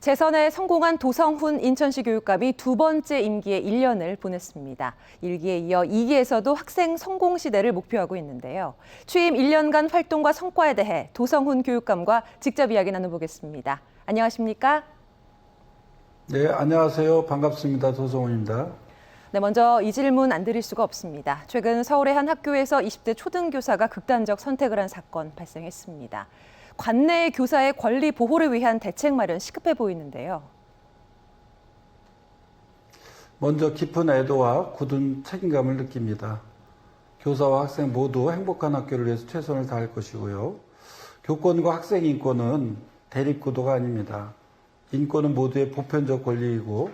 재선에 성공한 도성훈 인천시 교육감이 두 번째 임기에 1년을 보냈습니다. 1기에 이어 2기에서도 학생 성공 시대를 목표하고 있는데요. 취임 1년간 활동과 성과에 대해 도성훈 교육감과 직접 이야기 나눠보겠습니다. 안녕하십니까? 네, 안녕하세요. 반갑습니다. 도성훈입니다. 네, 먼저 이 질문 안 드릴 수가 없습니다. 최근 서울의 한 학교에서 20대 초등교사가 극단적 선택을 한 사건 발생했습니다. 관내 교사의 권리 보호를 위한 대책 마련 시급해 보이는데요. 먼저 깊은 애도와 굳은 책임감을 느낍니다. 교사와 학생 모두 행복한 학교를 위해서 최선을 다할 것이고요. 교권과 학생 인권은 대립구도가 아닙니다. 인권은 모두의 보편적 권리이고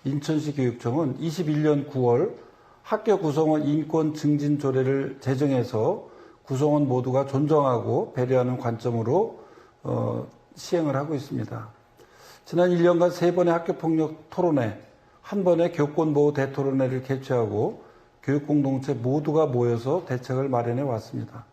인천시 교육청은 21년 9월 학교 구성원 인권 증진 조례를 제정해서 구성원 모두가 존중하고 배려하는 관점으로 시행을 하고 있습니다. 지난 1년간 3번의 학교폭력 토론회, 한 번의 교권보호 대토론회를 개최하고 교육공동체 모두가 모여서 대책을 마련해 왔습니다.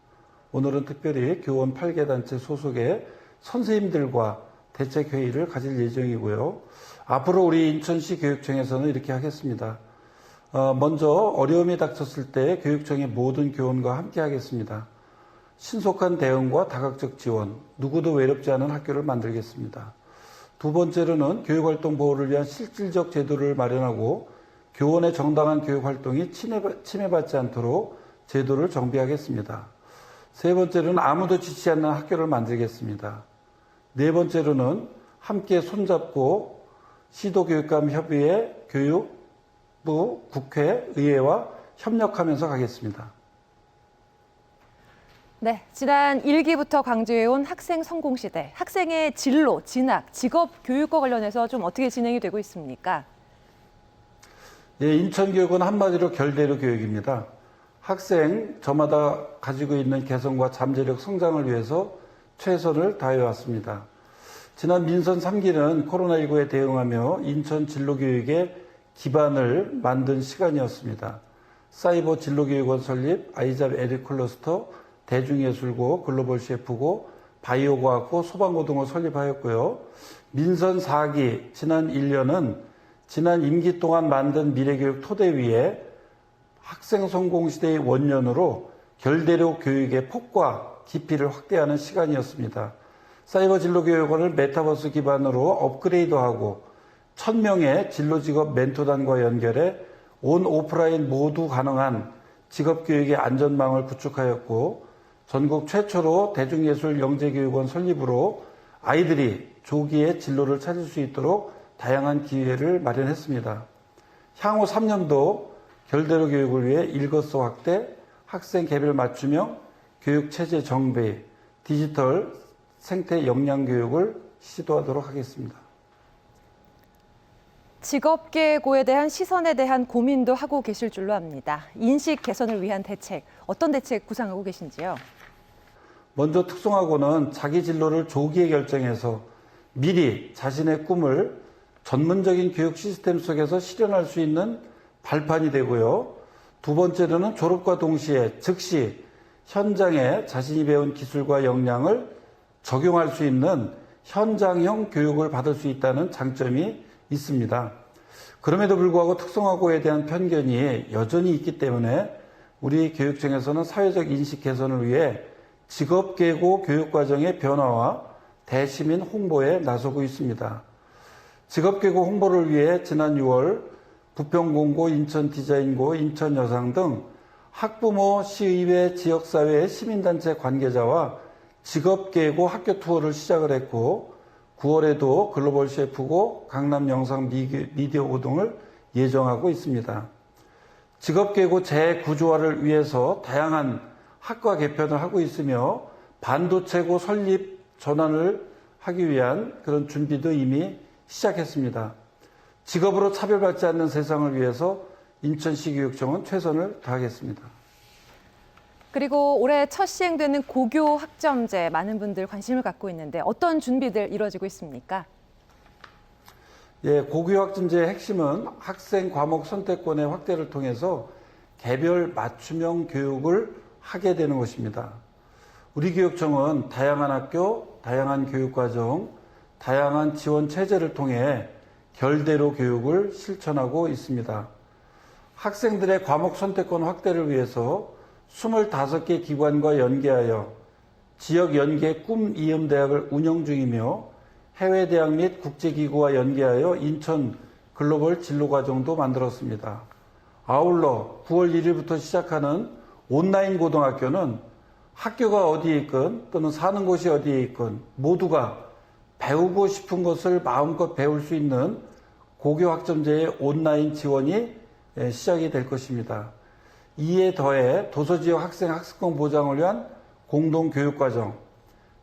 오늘은 특별히 교원 8개 단체 소속의 선생님들과 대책회의를 가질 예정이고요. 앞으로 우리 인천시 교육청에서는 이렇게 하겠습니다. 먼저 어려움이 닥쳤을 때 교육청의 모든 교원과 함께 하겠습니다. 신속한 대응과 다각적 지원, 누구도 외롭지 않은 학교를 만들겠습니다. 두 번째로는 교육활동 보호를 위한 실질적 제도를 마련하고 교원의 정당한 교육활동이 침해받지 않도록 제도를 정비하겠습니다. 세 번째로는 아무도 지치지 않는 학교를 만들겠습니다. 네 번째로는 함께 손잡고 시도교육감협의회, 교육부, 국회, 의회와 협력하면서 가겠습니다. 네, 지난 1기부터 강조해온 학생 성공시대, 학생의 진로, 진학, 직업 교육과 관련해서 좀 어떻게 진행이 되고 있습니까? 예, 인천교육은 한마디로 결대로 교육입니다. 학생 저마다 가지고 있는 개성과 잠재력 성장을 위해서 최선을 다해왔습니다. 지난 민선 3기는 코로나19에 대응하며 인천 진로교육의 기반을 만든 시간이었습니다. 사이버 진로교육원 설립, 아이잡 에듀클러스터, 대중예술고, 글로벌 셰프고, 바이오과학고, 소방고등어 설립하였고요. 민선 4기, 지난 1년은 지난 임기 동안 만든 미래교육 토대 위에 학생 성공시대의 원년으로 결대로 교육의 폭과 깊이를 확대하는 시간이었습니다. 사이버 진로교육원을 메타버스 기반으로 업그레이드하고 1000명의 진로직업 멘토단과 연결해 온 오프라인 모두 가능한 직업교육의 안전망을 구축하였고 전국 최초로 대중예술 영재교육원 설립으로 아이들이 조기에 진로를 찾을 수 있도록 다양한 기회를 마련했습니다. 향후 3년도 결대로 교육을 위해 일거수 확대, 학생 개별 맞춤형, 교육체제 정비, 디지털 생태 역량 교육을 시도하도록 하겠습니다. 직업계고에 대한 시선에 대한 고민도 하고 계실 줄로 압니다. 인식 개선을 위한 대책, 어떤 대책 구상하고 계신지요? 먼저 특성화고는 자기 진로를 조기에 결정해서 미리 자신의 꿈을 전문적인 교육 시스템 속에서 실현할 수 있는 발판이 되고요. 두 번째로는 졸업과 동시에 즉시 현장에 자신이 배운 기술과 역량을 적용할 수 있는 현장형 교육을 받을 수 있다는 장점이 있습니다. 그럼에도 불구하고 특성화고에 대한 편견이 여전히 있기 때문에 우리 교육청에서는 사회적 인식 개선을 위해 직업계고 교육과정의 변화와 대시민 홍보에 나서고 있습니다. 직업계고 홍보를 위해 지난 6월 부평공고, 인천디자인고, 인천여상 등 학부모, 시의회, 지역사회, 시민단체 관계자와 직업계고 학교 투어를 시작을 했고 9월에도 글로벌 셰프고 강남 영상 미디어고 등을 예정하고 있습니다. 직업계고 재구조화를 위해서 다양한 학과 개편을 하고 있으며 반도체고 설립 전환을 하기 위한 그런 준비도 이미 시작했습니다. 직업으로 차별받지 않는 세상을 위해서 인천시 교육청은 최선을 다하겠습니다. 그리고 올해 첫 시행되는 고교 학점제 많은 분들 관심을 갖고 있는데 어떤 준비들 이루어지고 있습니까? 예, 고교 학점제의 핵심은 학생 과목 선택권의 확대를 통해서 개별 맞춤형 교육을 하게 되는 것입니다. 우리 교육청은 다양한 학교, 다양한 교육과정, 다양한 지원 체제를 통해 결대로 교육을 실천하고 있습니다. 학생들의 과목 선택권 확대를 위해서 25개 기관과 연계하여 지역 연계 꿈 이음 대학을 운영 중이며 해외 대학 및 국제기구와 연계하여 인천 글로벌 진로과정도 만들었습니다. 아울러 9월 1일부터 시작하는 온라인 고등학교는 학교가 어디에 있건 또는 사는 곳이 어디에 있건 모두가 배우고 싶은 것을 마음껏 배울 수 있는 고교 학점제의 온라인 지원이 시작이 될 것입니다. 이에 더해 도서지역 학생 학습권 보장을 위한 공동교육과정,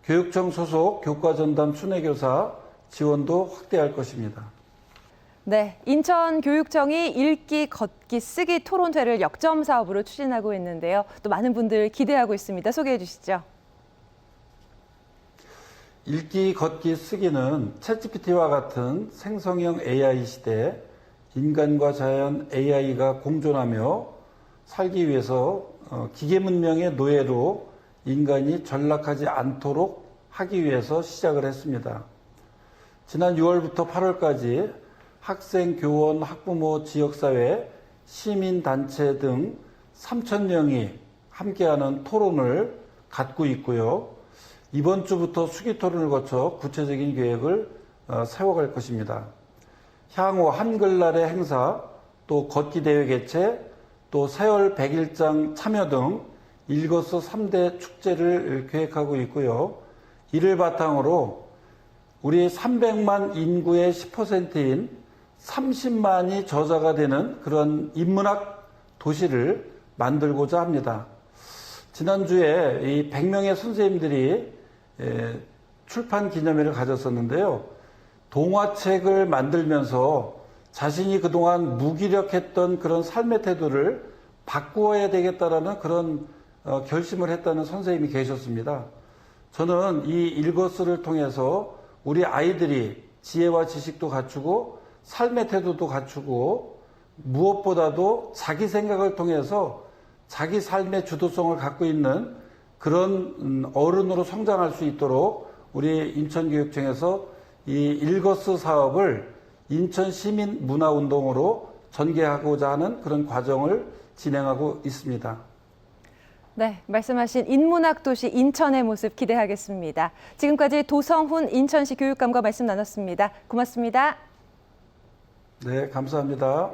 교육청 소속 교과전담 순회교사 지원도 확대할 것입니다. 네, 인천교육청이 읽기, 걷기, 쓰기 토론회를 역점 사업으로 추진하고 있는데요. 또 많은 분들 기대하고 있습니다. 소개해 주시죠. 읽기, 걷기, 쓰기는 챗GPT와 같은 생성형 AI 시대에 인간과 자연 AI가 공존하며 살기 위해서 기계 문명의 노예로 인간이 전락하지 않도록 하기 위해서 시작을 했습니다. 지난 6월부터 8월까지 학생, 교원, 학부모, 지역사회, 시민단체 등 3,000명이 함께하는 토론을 갖고 있고요. 이번 주부터 수기 토론을 거쳐 구체적인 계획을 세워갈 것입니다. 향후 한글날의 행사, 또 걷기 대회 개최, 또 세월 100일장 참여 등 일거수 3대 축제를 계획하고 있고요. 이를 바탕으로 우리 300만 인구의 10%인 30만이 저자가 되는 그런 인문학 도시를 만들고자 합니다. 지난주에 이 100명의 선생님들이 출판 기념회를 가졌었는데요. 동화책을 만들면서 자신이 그동안 무기력했던 그런 삶의 태도를 바꾸어야 되겠다라는 그런 결심을 했다는 선생님이 계셨습니다. 저는 이 일거수를 통해서 우리 아이들이 지혜와 지식도 갖추고 삶의 태도도 갖추고 무엇보다도 자기 생각을 통해서 자기 삶의 주도성을 갖고 있는 그런 어른으로 성장할 수 있도록 우리 인천교육청에서 이 일거수 사업을 인천 시민 문화운동으로 전개하고자 하는 그런 과정을 진행하고 있습니다. 네, 말씀하신 인문학 도시 인천의 모습 기대하겠습니다. 지금까지 도성훈 인천시 교육감과 말씀 나눴습니다. 고맙습니다. 네, 감사합니다.